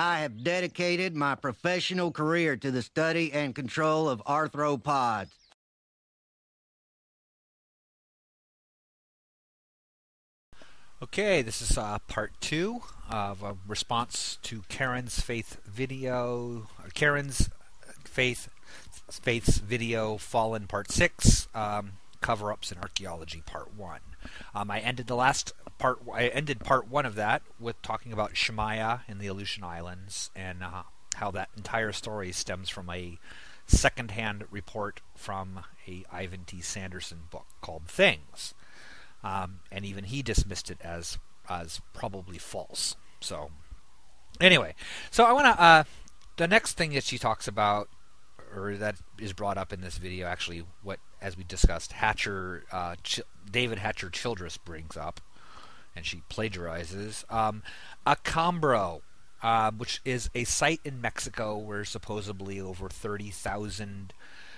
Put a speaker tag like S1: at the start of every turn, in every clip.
S1: I have dedicated my professional career to the study and control of arthropods.
S2: Okay, this is part 2 of a response to Karensfaith's video, Fallen Part 6, Cover-ups in Archaeology Part 1. I ended part 1 of that with talking about Shemaiah in the Aleutian Islands and how that entire story stems from a second-hand report from a Ivan T. Sanderson book called Things. And even he dismissed it as probably false. So, anyway, so I want to the next thing that she talks about, or that is brought up in this video, actually, what as we discussed, David Hatcher Childress brings up, and she plagiarizes Acambaro, which is a site in Mexico where supposedly over 30,000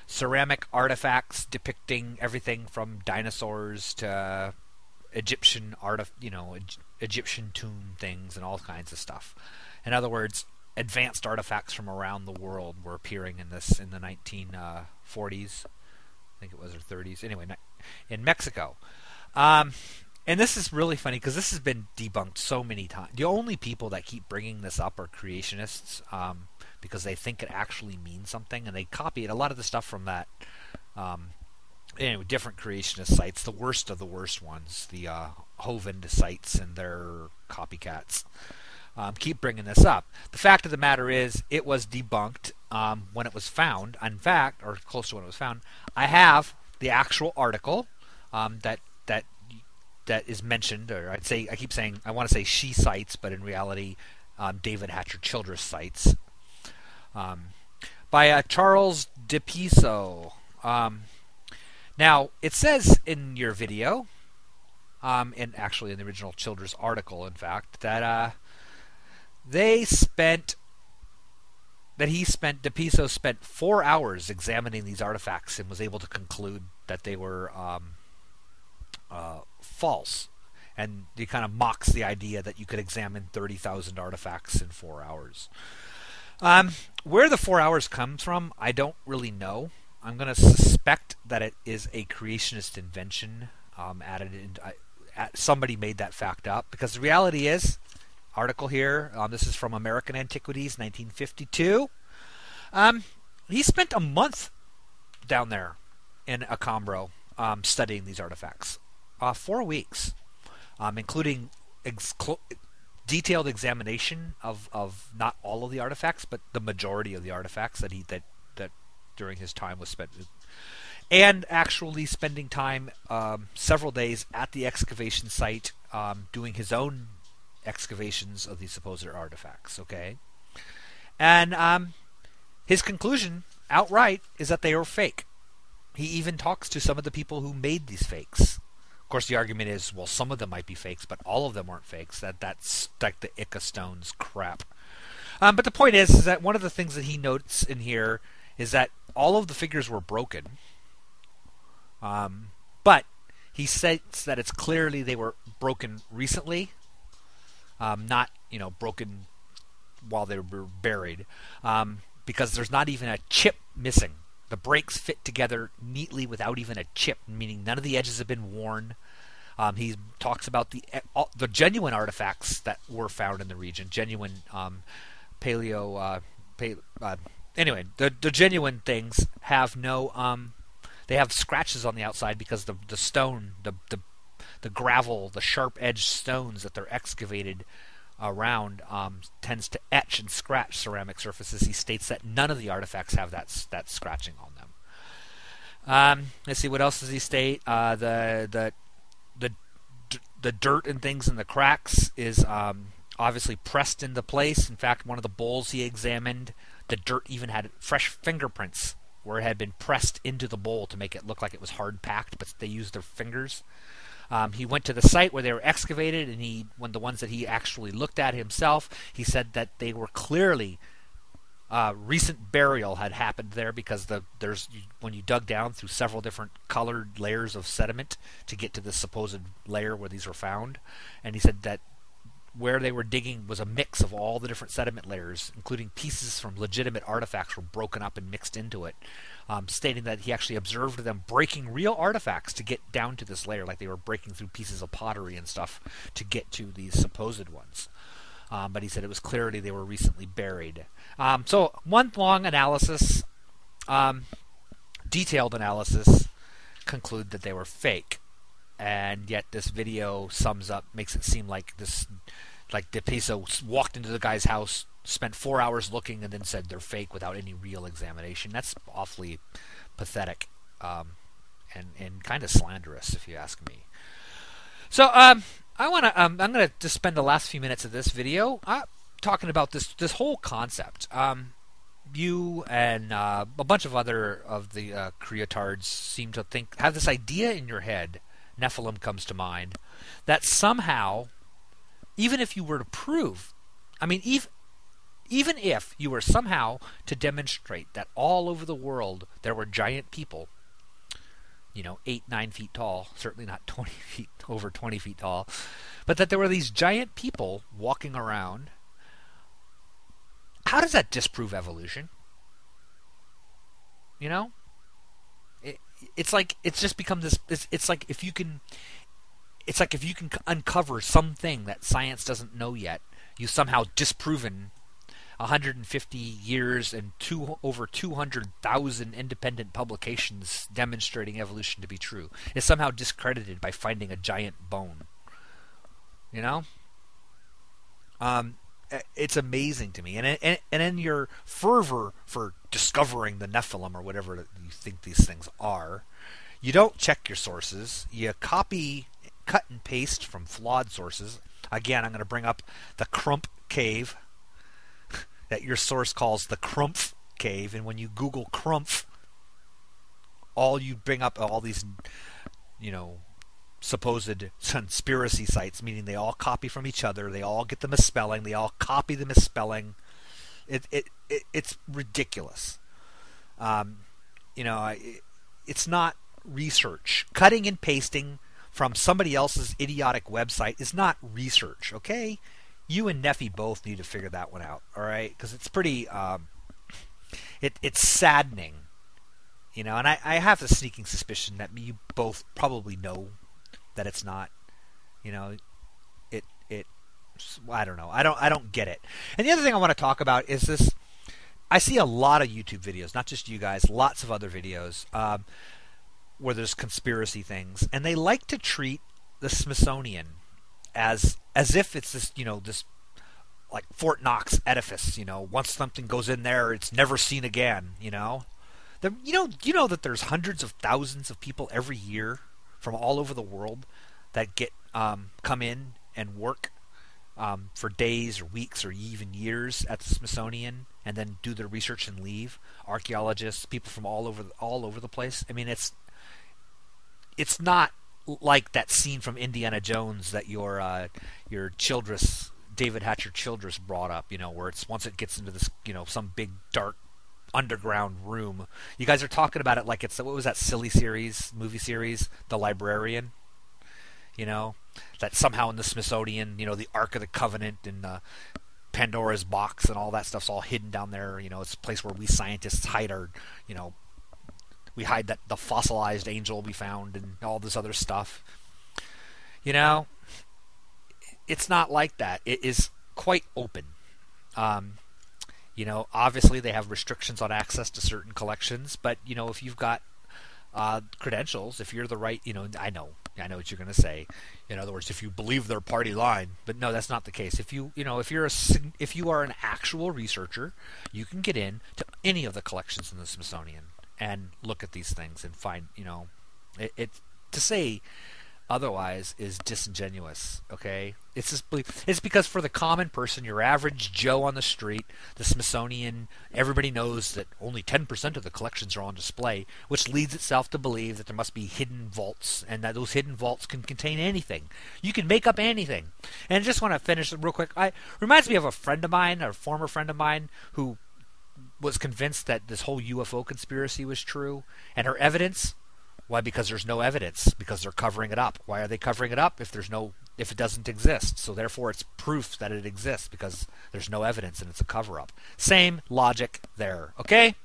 S2: ceramic artifacts depicting everything from dinosaurs to Egyptian Egyptian tomb things and all kinds of stuff. In other words, advanced artifacts from around the world were appearing in the 1940s, I think it was, or 30s. Anyway, in Mexico. And this is really funny because this has been debunked so many times. The only people that keep bringing this up are creationists, because they think it actually means something, and they copy it. A lot of the stuff from that, different creationist sites, the worst of the worst ones, the Hovind sites and their copycats, keep bringing this up. The fact of the matter is, it was debunked when it was found. In fact, or close to when it was found, I have the actual article that is mentioned, or I keep saying, I want to say she cites, but in reality, David Hatcher Childress cites. By Charles DePiso. Now, it says in your video, and actually in the original Childress article, in fact, that DePiso spent 4 hours examining these artifacts and was able to conclude that they were false. And he kind of mocks the idea that you could examine 30,000 artifacts in 4 hours. Where the 4 hours comes from, I don't really know. I'm going to suspect that it is a creationist invention added in. Somebody made that fact up, because the reality is, article here, this is from American Antiquities, 1952. He spent a month down there in Acambaro studying these artifacts. 4 weeks, including detailed examination of not all of the artifacts, but the majority of the artifacts that during his time was spent, and actually spending time several days at the excavation site doing his own excavations of these supposed artifacts. Okay, and his conclusion outright is that they were fake. He even talks to some of the people who made these fakes. Of course, the argument is, well, some of them might be fakes, but all of them aren't fakes. That's like the Ica Stones crap. But the point is that one of the things that he notes in here is that all of the figures were broken. But he states that it's clearly they were broken recently, not broken while they were buried, because there's not even a chip missing. The breaks fit together neatly without even a chip, meaning none of the edges have been worn. He talks about the genuine artifacts that were found in the region, genuine anyway, the genuine things have no, they have scratches on the outside because the stone, the gravel, the sharp-edged stones that they're excavated around tends to etch and scratch ceramic surfaces. He states that none of the artifacts have that scratching on them. Let's see, what else does he state? The dirt and things in the cracks is obviously pressed into place. In fact, one of the bowls he examined, the dirt even had fresh fingerprints where it had been pressed into the bowl to make it look like it was hard packed, but they used their fingers. He went to the site where they were excavated, and the ones that he actually looked at himself, he said that they were clearly recent burial had happened there, because when you dug down through several different colored layers of sediment to get to the supposed layer where these were found, and he said that where they were digging was a mix of all the different sediment layers, including pieces from legitimate artifacts were broken up and mixed into it, stating that he actually observed them breaking real artifacts to get down to this layer, like they were breaking through pieces of pottery and stuff to get to these supposed ones. But he said it was clearly they were recently buried. So month-long analysis, detailed analysis, conclude that they were fake. And yet this video makes it seem like the Pisa walked into the guy's house, spent 4 hours looking, and then said they're fake without any real examination. That's awfully pathetic, and kind of slanderous, if you ask me. So I'm gonna just spend the last few minutes of this video talking about this whole concept. You and a bunch of other of the creotards seem to have this idea in your head. Nephilim comes to mind, that somehow, even if you were to prove, even if you were somehow to demonstrate that all over the world there were giant people, 8-9 feet tall, certainly not over 20 feet tall, but that there were these giant people walking around, how does that disprove evolution? It's like it's just become this. It's like if you can uncover something that science doesn't know yet, you somehow disproven 150 years and over 200,000 independent publications demonstrating evolution to be true. It's somehow discredited by finding a giant bone. It's amazing to me, and in your fervor for discovering the Nephilim or whatever you think these things are, you don't check your sources. You copy, cut, and paste from flawed sources. Again, I'm going to bring up the Crump Cave that your source calls the Crumf Cave, and when you Google Crumf, all you bring up all these, supposed conspiracy sites, meaning they all copy from each other, they all get the misspelling, they all copy the misspelling. It's ridiculous. It's not research. Cutting and pasting from somebody else's idiotic website is not research, okay? You and Neffy both need to figure that one out, all right? Because it's pretty, it's saddening, and I have the sneaking suspicion that you both probably know that it's not, I don't know. I don't get it. And the other thing I want to talk about is this. I see a lot of YouTube videos, not just you guys, lots of other videos where there's conspiracy things, and they like to treat the Smithsonian as if it's this, this like Fort Knox edifice. Once something goes in there, it's never seen again. You know that there's hundreds of thousands of people every year from all over the world that get come in and work for days or weeks or even years at the Smithsonian, and then do their research and leave. Archaeologists, people from all over the place. It's not like that scene from Indiana Jones that your Childress, David Hatcher Childress, brought up. Where it's once it gets into this some big dark underground room. You guys are talking about it like it's what was that silly movie series, The Librarian? That somehow in the Smithsonian, the Ark of the Covenant and Pandora's box and all that stuff's all hidden down there. It's a place where we scientists hide our, we hide the fossilized angel we found and all this other stuff. It's not like that. It is quite open. Obviously they have restrictions on access to certain collections, but if you've got credentials, if you're the right, I know what you're going to say. In other words, if you believe their party line, but no, that's not the case. If you are an actual researcher, you can get in to any of the collections in the Smithsonian and look at these things and find, it to say otherwise is disingenuous. Okay, it's because for the common person, your average Joe on the street, the Smithsonian, everybody knows that only 10% of the collections are on display, which leads itself to believe that there must be hidden vaults, and that those hidden vaults can contain anything. You can make up anything. And I just want to finish real quick. Reminds me of a friend of mine, a former friend of mine, who was convinced that this whole UFO conspiracy was true, and her evidence Why? Because there's no evidence. Because they're covering it up. Why are they covering it up if it doesn't exist? So therefore it's proof that it exists because there's no evidence and it's a cover-up. Same logic there. Okay?